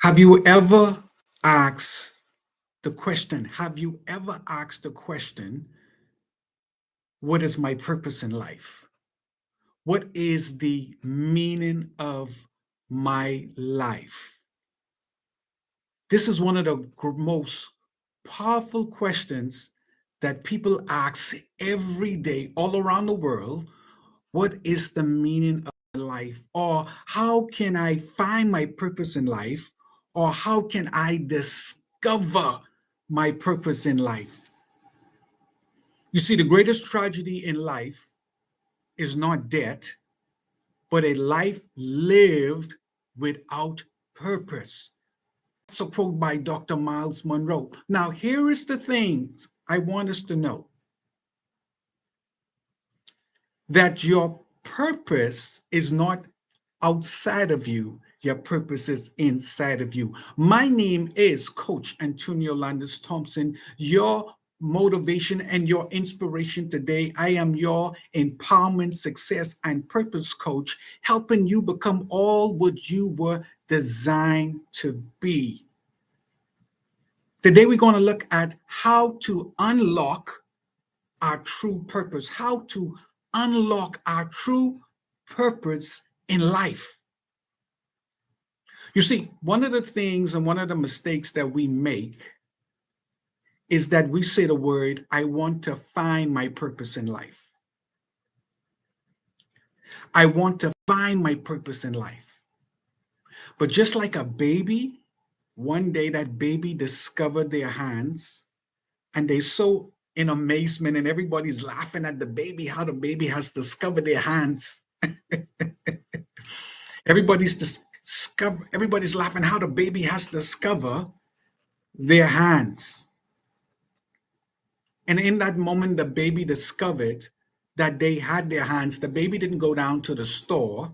Have you ever asked the question? Have you ever asked the question, what is my purpose in life? What is the meaning of my life? This is one of the most powerful questions that people ask every day all around the world. What is the meaning of life? Or how can I find my purpose in life? Or how can I discover my purpose in life? You see, the greatest tragedy in life is not death, but a life lived without purpose. That's a quote by Dr. Miles Monroe. Now, here is the thing I want us to know, that your purpose is not outside of you. Your purpose is inside of you. My name is Coach Antonio Landis Thompson, your motivation and your inspiration today. I am your empowerment, success, and purpose coach, helping you become all what you were designed to be. Today, we're going to look at how to unlock our true purpose, how to unlock our true purpose in life. You see, one of the things and one of the mistakes that we make is that we say the word, I want to find my purpose in life. I want to find my purpose in life. But just like a baby, one day that baby discovered their hands, and they so in amazement, and everybody's laughing at the baby, how the baby has discovered their hands. Everybody's laughing how the baby has discovered their hands. And in that moment, the baby discovered that they had their hands. The baby didn't go down to the store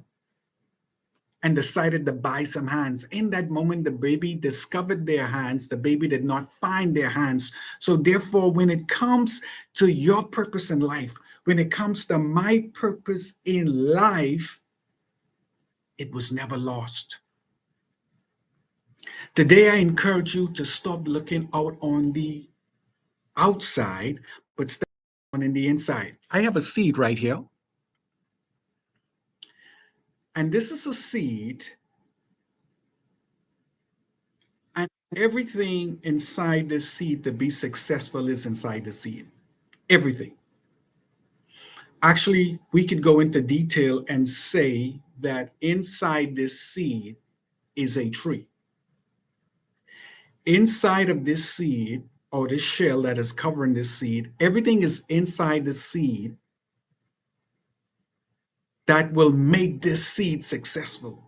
and decided to buy some hands. In that moment, the baby discovered their hands. The baby did not find their hands. So therefore, when it comes to your purpose in life, when it comes to my purpose in life, it was never lost. Today, I encourage you to stop looking out on the outside, but step on in the inside. I have a seed right here. And this is a seed. And everything inside the seed to be successful is inside the seed. Everything. Actually, we could go into detail and say that inside this seed is a tree. Inside of this seed, or this shell that is covering this seed, everything is inside the seed that will make this seed successful.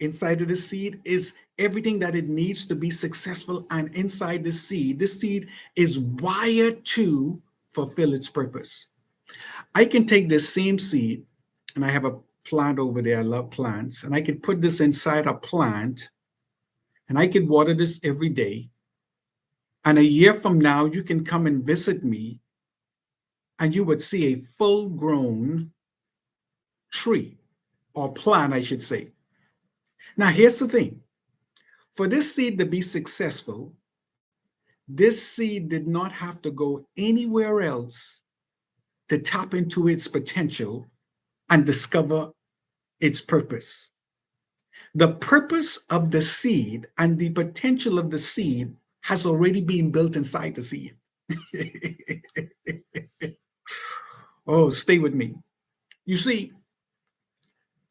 Inside of the seed is everything that it needs to be successful, and inside the seed, this seed is wired to fulfill its purpose. I can take this same seed, and I have a plant over there, I love plants, and I can put this inside a plant, and I could water this every day. And a year from now, you can come and visit me, and you would see a full-grown tree, or plant, I should say. Now, here's the thing. For this seed to be successful, this seed did not have to go anywhere else to tap into its potential and discover its purpose. The purpose of the seed and the potential of the seed has already been built inside the seed. Oh, stay with me. You see,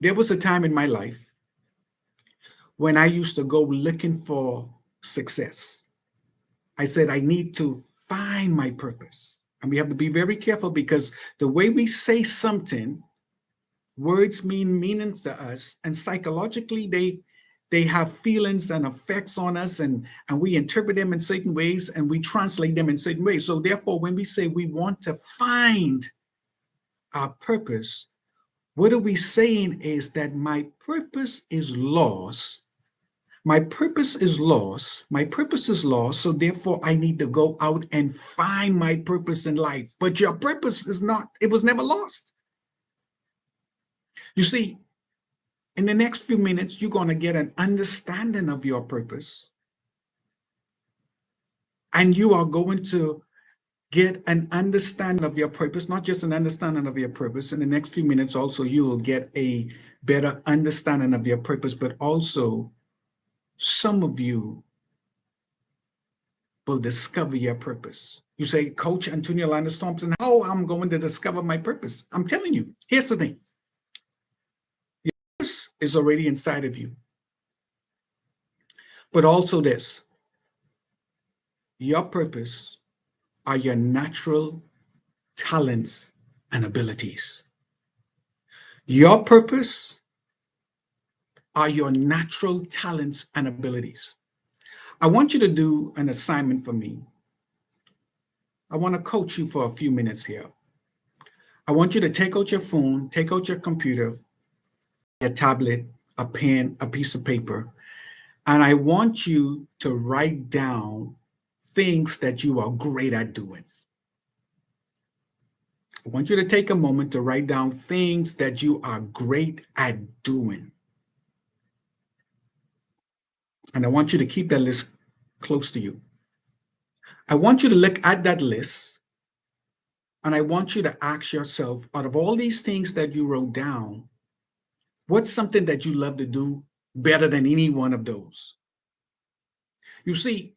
there was a time in my life when I used to go looking for success. I said, I need to find my purpose. And we have to be very careful, because the way we say something, words mean meanings to us, and psychologically they have feelings and effects on us, and we interpret them in certain ways, and we translate them in certain ways. So therefore, when we say we want to find our purpose, what are we saying is that my purpose is lost. My purpose is lost. My purpose is lost. So therefore, I need to go out and find my purpose in life. But your purpose is not, it was never lost. You see, In the next few minutes, you're going to get an understanding of your purpose. And you are going to get an understanding of your purpose, not just an understanding of your purpose. In the next few minutes, also, you will get a better understanding of your purpose, but also some of you will discover your purpose. You say, Coach Antonio Landis Thompson, how I'm going to discover my purpose? I'm telling you, here's the thing. Your purpose is already inside of you. But also this, your purpose are your natural talents and abilities. Your purpose are your natural talents and abilities. I want you to do an assignment for me. I want to coach you for a few minutes here. I want you to take out your phone, take out your computer, your tablet, a pen, a piece of paper, and I want you to write down things that you are great at doing. I want you to take a moment to write down things that you are great at doing. And I want you to keep that list close to you. I want you to look at that list and I want you to ask yourself, out of all these things that you wrote down, what's something that you love to do better than any one of those? You see,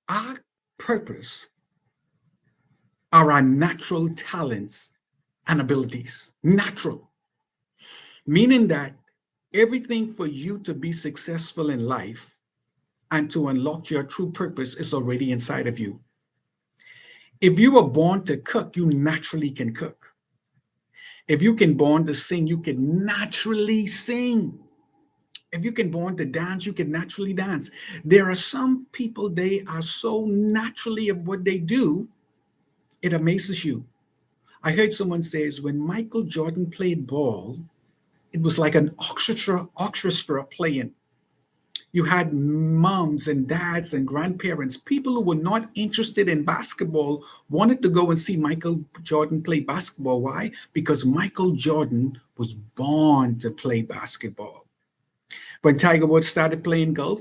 our purpose are our natural talents and abilities. Natural. Meaning that everything for you to be successful in life and to unlock your true purpose is already inside of you. If you were born to cook, you naturally can cook. If you can born to sing, you can naturally sing. If you can born to dance, you can naturally dance. There are some people, they are so naturally of what they do, it amazes you. I heard someone says when Michael Jordan played ball, it was like an orchestra playing. You had moms and dads and grandparents, people who were not interested in basketball wanted to go and see Michael Jordan play basketball. Why? Because Michael Jordan was born to play basketball. When Tiger Woods started playing golf,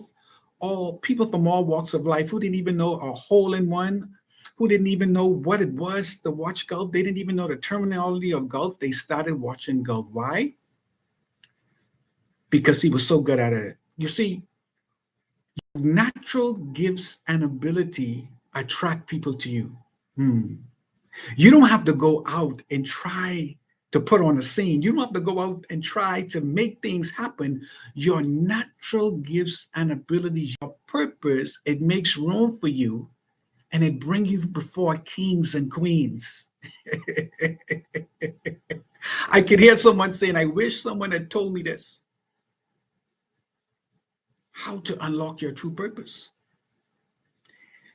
all people from all walks of life who didn't even know a hole in one, who didn't even know what it was to watch golf, they didn't even know the terminology of golf, they started watching golf. Why? Because he was so good at it. You see, natural gifts and ability attract people to you. You don't have to go out and try to put on a scene. You don't have to go out and try to make things happen. Your natural gifts and abilities, your purpose, it makes room for you and it brings you before kings and queens. I could hear someone saying, I wish someone had told me this. How to unlock your true purpose.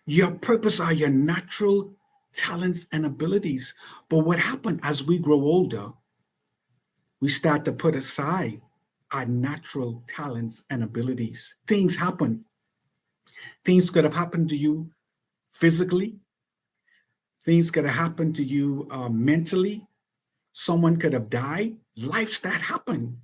Your purpose are your natural talents and abilities. But what happened as we grow older, we start to put aside our natural talents and abilities. Things happen. Things could have happened to you physically. Things could have happened to you mentally. Someone could have died. Life that happened.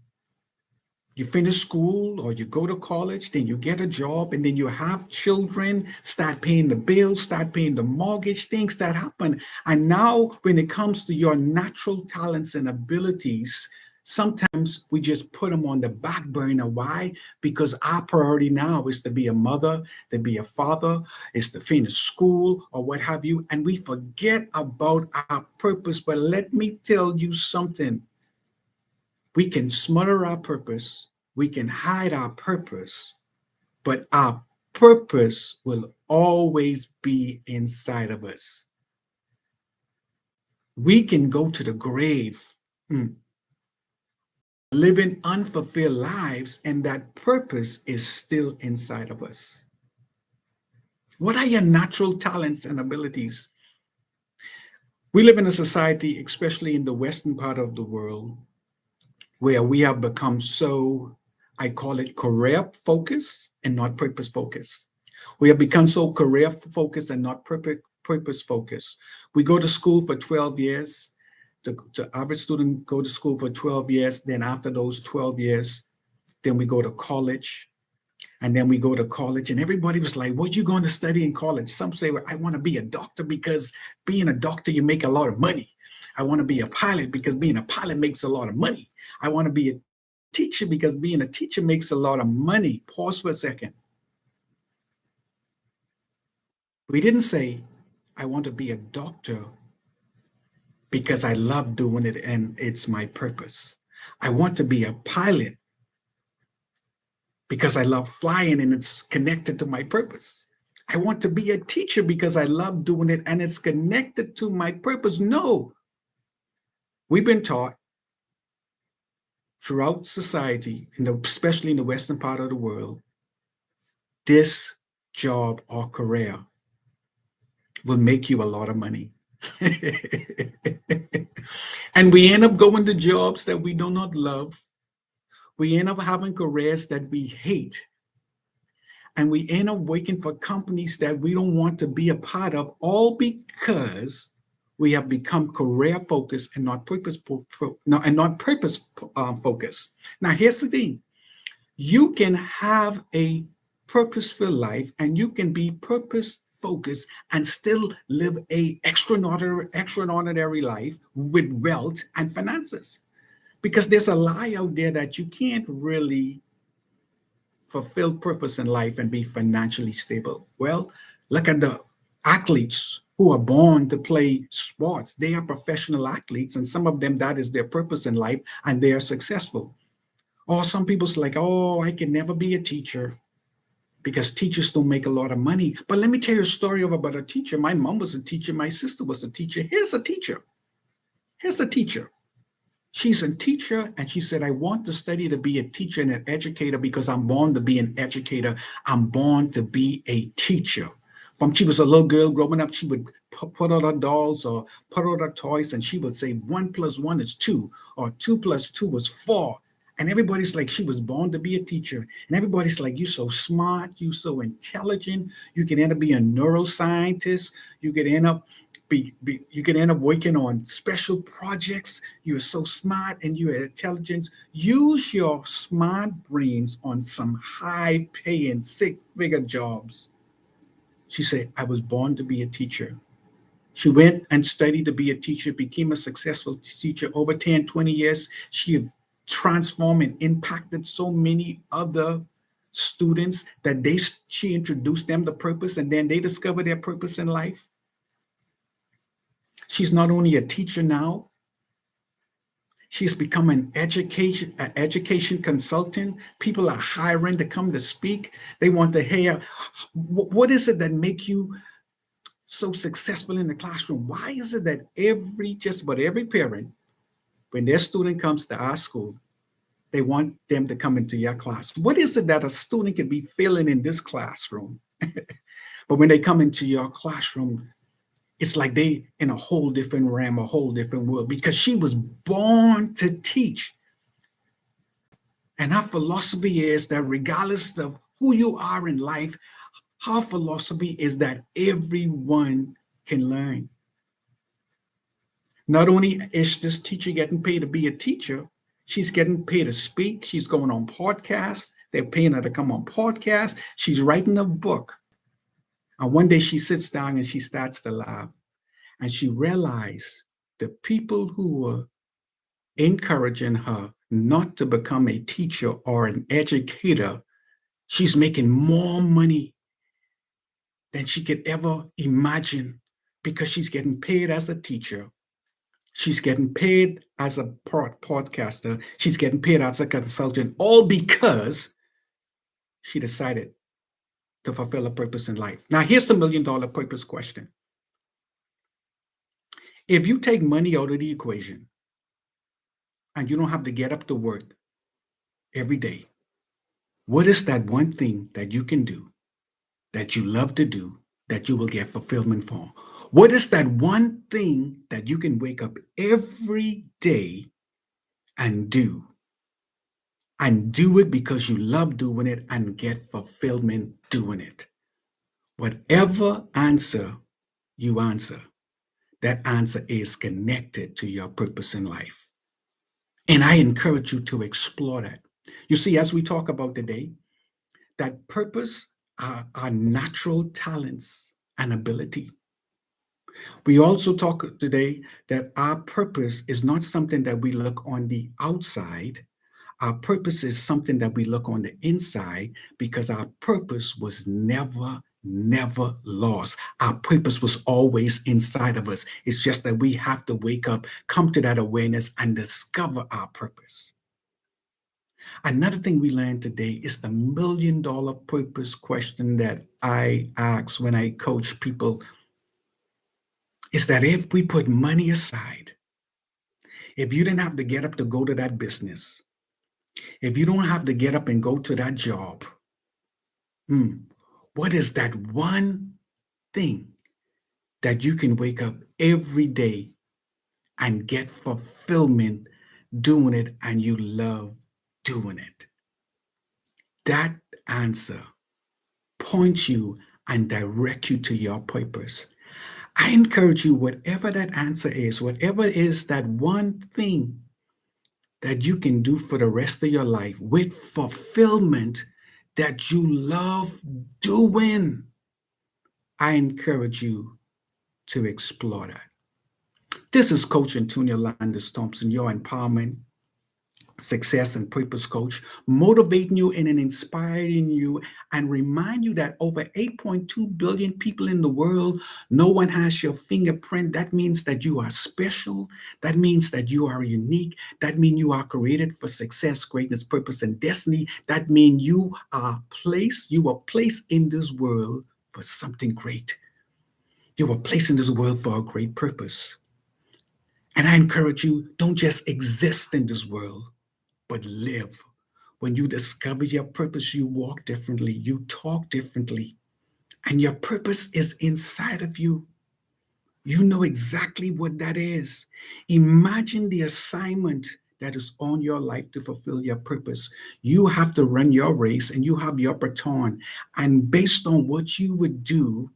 You finish school or you go to college, then you get a job, and then you have children, start paying the bills, start paying the mortgage, things that happen. And now when it comes to your natural talents and abilities, sometimes we just put them on the back burner. Why? Because our priority now is to be a mother, to be a father, is to finish school or what have you. And we forget about our purpose. But let me tell you something. We can smother our purpose, we can hide our purpose, but our purpose will always be inside of us. We can go to the grave living unfulfilled lives, and that purpose is still inside of us. What are your natural talents and abilities? We live in a society, especially in the Western part of the world, where we have become so, I call it career focused and not purpose focused. We have become so career focused and not purpose focused. We go to school for 12 years the average student go to school for 12 years. Then after those 12 years, then we go to college. And then we go to college, and everybody was like, what are you going to study in college? Some say, well, I want to be a doctor because being a doctor, you make a lot of money. I want to be a pilot because being a pilot makes a lot of money. I want to be a teacher because being a teacher makes a lot of money. Pause for a second. We didn't say, I want to be a doctor because I love doing it and it's my purpose. I want to be a pilot because I love flying and it's connected to my purpose. I want to be a teacher because I love doing it and it's connected to my purpose. No, we've been taught throughout society, especially in the Western part of the world, this job or career will make you a lot of money. And we end up going to jobs that we do not love. We end up having careers that we hate. And we end up working for companies that we don't want to be a part of, all because we have become career focused and not purpose focused. Now, here's the thing. You can have a purposeful life and you can be purpose focused and still live a extraordinary life with wealth and finances. Because there's a lie out there that you can't really fulfill purpose in life and be financially stable. Well, look at the athletes who are born to play sports. They are professional athletes, and some of them, that is their purpose in life, and they are successful. Or some people's like, oh, I can never be a teacher because teachers don't make a lot of money. But let me tell you a story about a teacher. My mom was a teacher. My sister was a teacher. Here's a teacher. She's a teacher, and she said, I want to study to be a teacher and an educator because I'm born to be an educator. I'm born to be a teacher. From she was a little girl growing up, she would put out her dolls or put out her toys, and she would say 1 + 1 is 2, or 2 + 2 is 4. And everybody's like, she was born to be a teacher. And everybody's like, you're so smart, you're so intelligent. You can end up being a neuroscientist. You could end up working on special projects. You're so smart and you're intelligent. Use your smart brains on some high-paying, six-figure jobs. She said, I was born to be a teacher. She went and studied to be a teacher, became a successful teacher. Over 10, 20 years, she transformed and impacted so many other students that she introduced them to purpose, and then they discovered their purpose in life. She's not only a teacher now, she's become an education consultant. People are hiring to come to speak. They want to hear, what is it that make you so successful in the classroom? Why is it that just about every parent, when their student comes to our school, they want them to come into your class? What is it that a student can be feeling in this classroom? But when they come into your classroom, it's like they in a whole different realm, a whole different world, because she was born to teach. And her philosophy is that regardless of who you are in life, her philosophy is that everyone can learn. Not only is this teacher getting paid to be a teacher, she's getting paid to speak. She's going on podcasts. They're paying her to come on podcasts. She's writing a book. And one day she sits down and she starts to laugh. And she realized the people who were encouraging her not to become a teacher or an educator, she's making more money than she could ever imagine because she's getting paid as a teacher. She's getting paid as a podcaster. She's getting paid as a consultant, all because she decided to fulfill a purpose in life. Now, here's the $1 million purpose question. If you take money out of the equation and you don't have to get up to work every day, what is that one thing that you can do that you love to do that you will get fulfillment for? What is that one thing that you can wake up every day and do? And do it because you love doing it and get fulfillment doing it. Whatever answer you answer, that answer is connected to your purpose in life. And I encourage you to explore that. You see, as we talk about today, that purpose are natural talents and ability. We also talk today that our purpose is not something that we look on the outside. Our purpose is something that we look on the inside because our purpose was never lost. Our purpose was always inside of us. It's just that we have to wake up, come to that awareness, and discover our purpose. Another thing we learned today is the $1 million purpose question that I ask when I coach people is that if we put money aside, if you didn't have to get up to go to that business, if you don't have to get up and go to that job, what is that one thing that you can wake up every day and get fulfillment doing it and you love doing it? That answer points you and direct you to your purpose. I encourage you, whatever that answer is, whatever is that one thing that you can do for the rest of your life with fulfillment that you love doing, I encourage you to explore that. This is Coach Antonio Landis Thompson, your empowerment, success, and purpose coach, motivating you and inspiring you and remind you that over 8.2 billion people in the world, no one has your fingerprint. That means that you are special. That means that you are unique. That means you are created for success, greatness, purpose, and destiny. That means you were placed in this world for something great. You were placed in this world for a great purpose. And I encourage you, don't just exist in this world, but live. When you discover your purpose, you walk differently, you talk differently, and your purpose is inside of you. You know exactly what that is. Imagine the assignment that is on your life to fulfill your purpose. You have to run your race and you have your baton. And based on what you would do,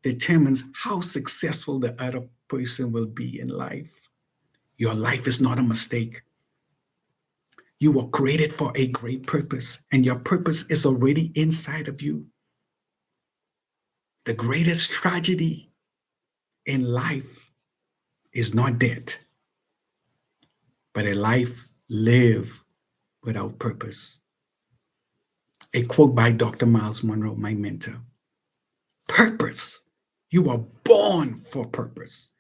determines how successful the other person will be in life. Your life is not a mistake. You were created for a great purpose, and your purpose is already inside of you. The greatest tragedy in life is not death, but a life lived without purpose. A quote by Dr. Miles Monroe, my mentor. Purpose. You are born for purpose.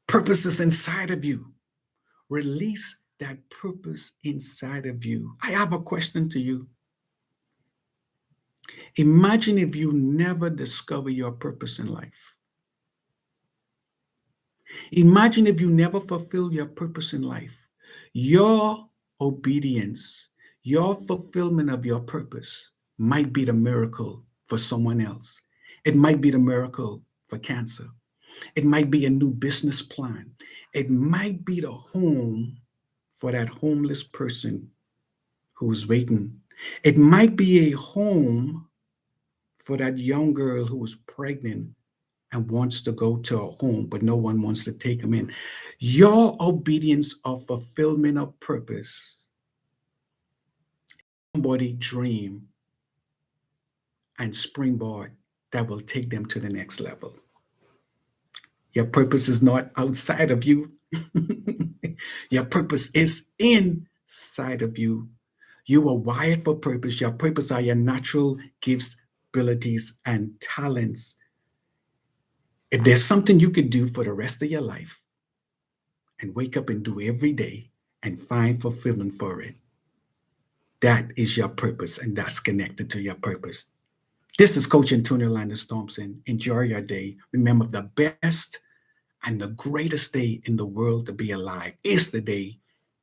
Purpose is inside of you. Release that purpose inside of you. I have a question to you. Imagine if you never discover your purpose in life. Imagine if you never fulfill your purpose in life. Your obedience, your fulfillment of your purpose might be the miracle for someone else. It might be the miracle for cancer. It might be a new business plan. It might be the home for that homeless person who's waiting. It might be a home for that young girl who is pregnant and wants to go to a home, but no one wants to take them in. Your obedience of fulfillment of purpose, somebody dream and springboard that will take them to the next level. Your purpose is not outside of you. Your purpose is inside of you. You are wired for purpose. Your purpose are your natural gifts, abilities, and talents. If there's something you could do for the rest of your life and wake up and do every day and find fulfillment for it, that is your purpose, and that's connected to your purpose. This is Coach Antonio Landis Thompson. Enjoy your day. Remember, the best and the greatest day in the world to be alive is the day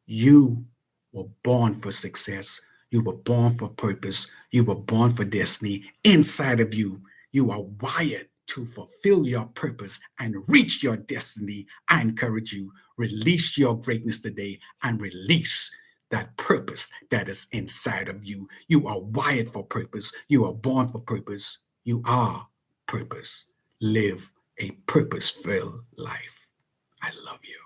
you were born for success. You were born for purpose. You were born for destiny. Inside of you, you are wired to fulfill your purpose and reach your destiny. I encourage you, release your greatness today and release that purpose that is inside of you. You are wired for purpose. You are born for purpose. You are purpose. Live a purpose-filled life. I love you.